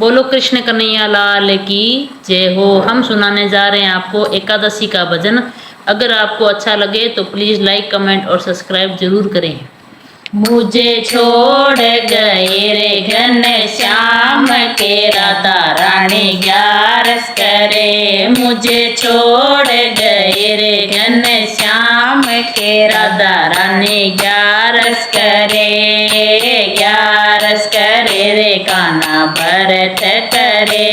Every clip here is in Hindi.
बोलो कृष्ण कन्हैया लाल की जय हो। हम सुनाने जा रहे हैं आपको एकादशी का भजन। अगर आपको अच्छा लगे तो प्लीज लाइक कमेंट और सब्सक्राइब जरूर करें। मुझे छोड़ गए रे घन श्याम के राधा रानी ग्यारस करे। मुझे छोड़ गए रे घन श्याम के राधा रानी ग्यारस करे। ग्यारस करे रे कान्हा भरत करे।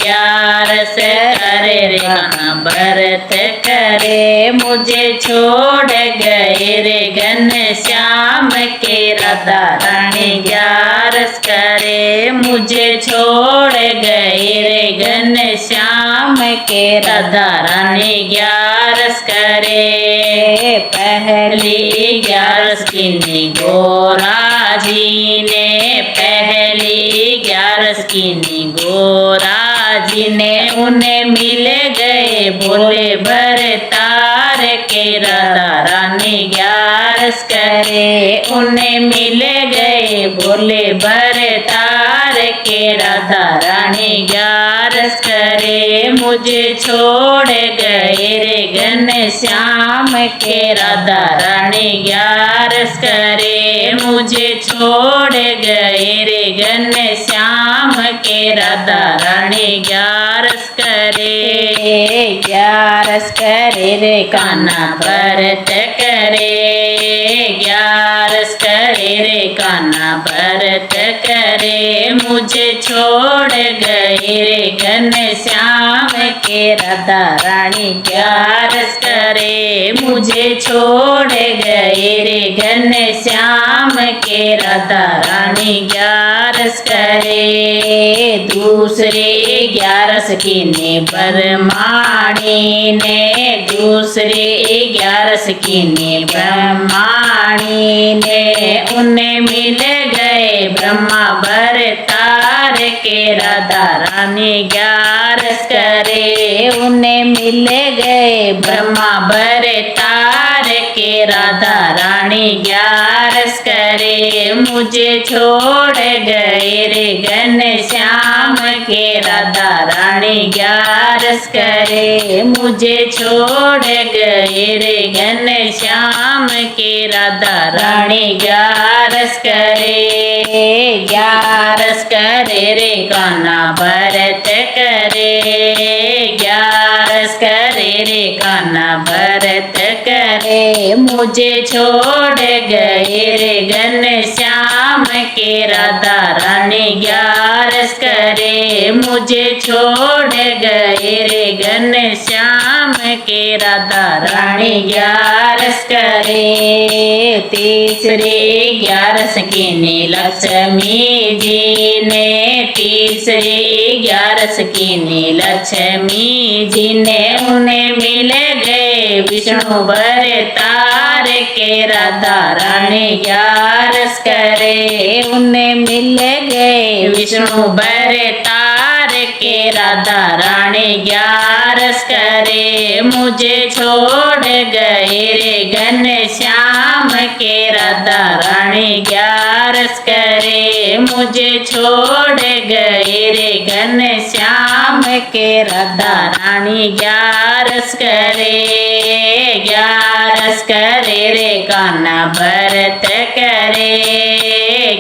ग्यारस करे रे कान्हा भरत करे। मुझे छोड़ गए रे घन श्याम के राधा रानी ग्यारस करे। मुझे छोड़ गए रे घन श्याम के राधा रानी ग्यारस करे। पहली ग्यारस की गोरा जी ने। पहली ग्यारस की गोरा जी ने। उन्हें मिल गए भोले भरे तार के राधा रानी ग्यारस करे। उन्हें मिल गए भोले भरे तार के राधा रानी ग्यारस करे। मुझे छोड़ गए रे घन श्याम के राधा रानी ग्यारस करे। मुझे छोड़ गए रे घन श्याम के राधा रानी ग्यारस करे। ग्यारस करे रे कान्हा भरत करे। ग्यारस करे रे कान्हा भरत करे। मुझे छोड़ गए रे घन श्याम के राधा रानी ग्यारस करे। मुझे छोड़ गए रे घन श्याम के राधा रानी ग्यारस करे। दूसरे ग्यारस की ने ब्रह्माणी ने। दूसरे ग्यारस की ने ब्रह्माणी ने। उन्हें मिल गए ब्रह्मा भर तार के राधा रानी ग्यारस करे। उन्हें मिल गए ब्रह्मा भर तार के राधा रानी ग्यारस करे। मुझे छोड़ गए रे घन श्याम के राधा रानी ग्यारस करे। मुझे छोड़ गए रे घन श्याम के राधा रानी ग्यारस करे। ग्यारस करे रे कान्हा भरत करे। ग्यारस करे रे कान्हा भरत करे। मुझे छोड़ गए रे घन श्याम के राधा रानी ग्यारस करे। मुझे छोड़ गए रे घन श्याम के राधा रानी ग्यारस करे। तीसरे ग्यारस की ने लक्ष्मी जी ने। तीसरे ग्यारस की ने लक्ष्मी जी ने। उन्हें मिल गए विष्णु भरे तार के राधा रानी ग्यारस करे। उन्हें मिल गए विष्णु भरे तार के राधा रानी ग्यारस करे। मुझे छोड़ गए रे घन श्याम के राधा रानी ग्यारस करे। मुझे छोड़ गए रे घन श्याम के राधा रानी ग्यारस करे। ग्यारस करे रे कान्हा भरत करे।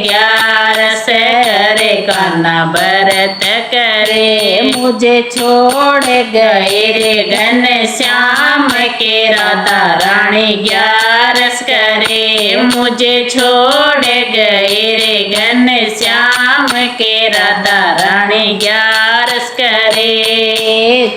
ग्यारस करे कान्हा भरत करे। मुझे छोड़ गए रे घन श्याम के राधा रानी ग्यारस करे। मुझे छोड़ गए रे घन श्याम के राधा रानी ग्यारस करे।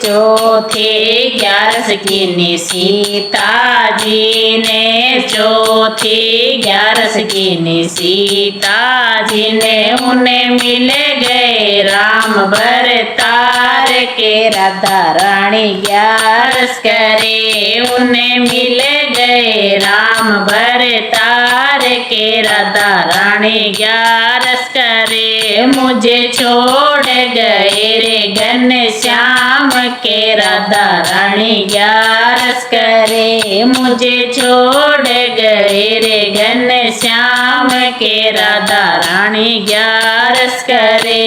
चौथे ग्यारस की ने सीता जी ने। चौथी ग्यारस की ने सीता जी ने। उन्हें मिल गए राम भर तार के राधा रानी ग्यारस करे। उन्हें मिल गए राम भर तार के राधा रानी ग्यारस करे। मुझे छोड़ गए रे घनश्याम के राधा रानी ग्यारस करे। मुझे छोड़ गए रे घनश्याम के राधा रानी ग्यारस करे।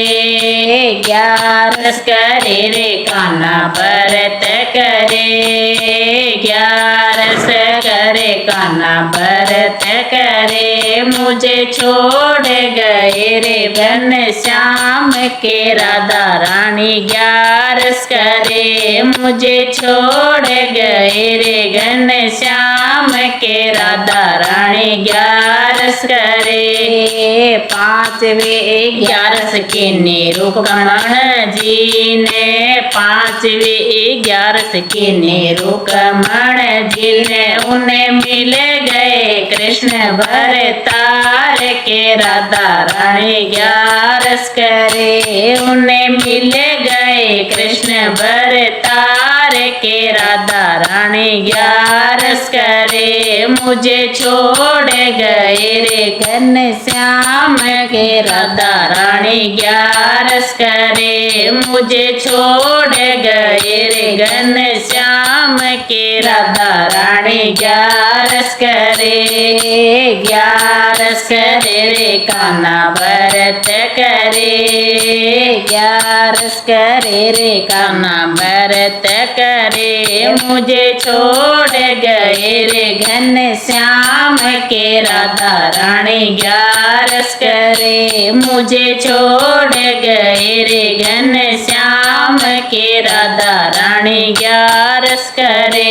ग्यारस करे रे कान्हा व्रत करे। ग्यारस करे कान्हा व्रत करे। मुझे छोड़ गए रे घनश्याम के राधा रानी ग्यारस करे। मुझे छोड़ गए रे घनश्याम के राधा रानी ग्यारस करे। पांचवे ग्यारस के निरुक्मण जी ने, पांचवे ग्यारस के निरुक्मण जी ने, उन्हें मिल गए कृष्ण भरतार के राधा रानी ग्यारस करे। उन्हें मिल गए कृष्ण भरतार के राधा रानी ग्यारस करे। मुझे छोड़ गए रे घनश्याम के राधा रानी ग्यारस करे। मुझे छोड़ गए रे घनश्याम के राधा रानी ग्यारस करे। ग्यारस करे रे कान्हा व्रत करे। ग्यारस करे रे कान्हा व्रत करे। मुझे छोड़ गए रे घनश्याम के राधा रानी ग्यारस करे। मुझे छोड़ गए रे घनश्याम के राधा रानी ग्यारस करे।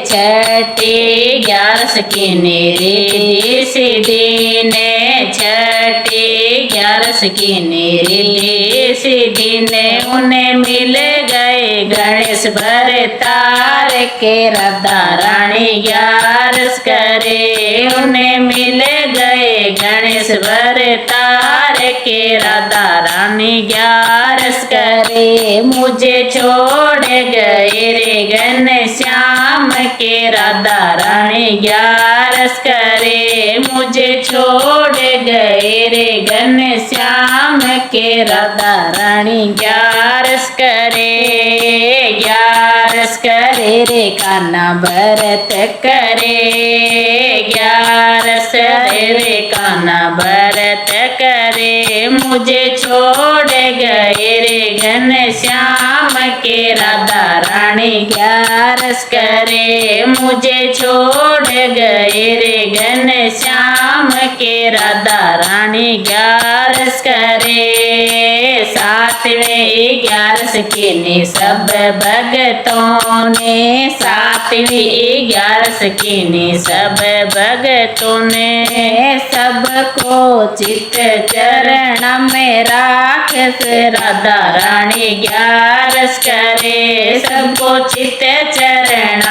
छठी ग्यारस की निरी सीधी ने, छठी ग्यारस की निरी सीधी ने, उन्हें मिल गए गणेश भरतार के राधा रानी ग्यारस करे। उन्हें मिल गए गणेश भरतार के राधा रानी ग्यारस करे। मुझे छोड़ गए रे घनश्याम के राधा रानी ग्यारस करे। मुझे छोड़ गए रे घनश्याम के राधा रानी ग्यारस करे। ग्यारस करे रे कान्हा व्रत करे। ग्यारस करे रे कान्हा व्रत करे। मुझे छोड़ गए रे घनश्याम के राधा रानी ग्यारस करे। मुझे छोड़ गए रे घनश्याम के राधा रानी ग्यारस करे। सातवें ग्यारस के ने सब भगतों ने, सातवीं ग्यारस के ने सब भगतों ने, सबको चित चरण में राख राधा रानी ग्यारस करे। सबको चित चरण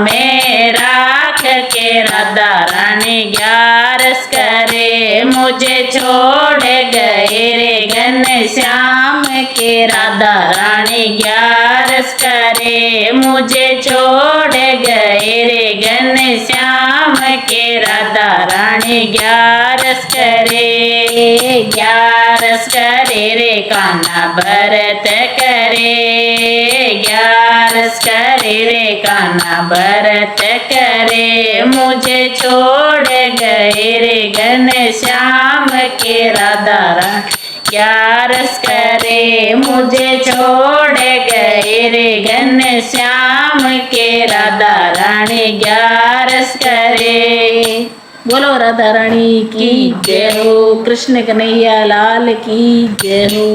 में राख के राधा रानी ग्यारस करे। मुझे छोड़ गए रे घनश्याम के राधा रानी ग्यारस करे। मुझे छोड़ गए रे घनश्याम के राधा रानी ग्यारस करे। ग्यारस करे रे कान्हा व्रत करे। ग्यारस करे रे कान्हा व्रत करे। मुझे छोड़ गए रे घनश्याम के राधा रानी ग्यारस करे। मुझे छोड़ गए रे घनश्याम के राधा रानी ग्यारस करे। बोलो राधा रानी की जय हो। कृष्ण कन्हैया लाल की जय हो।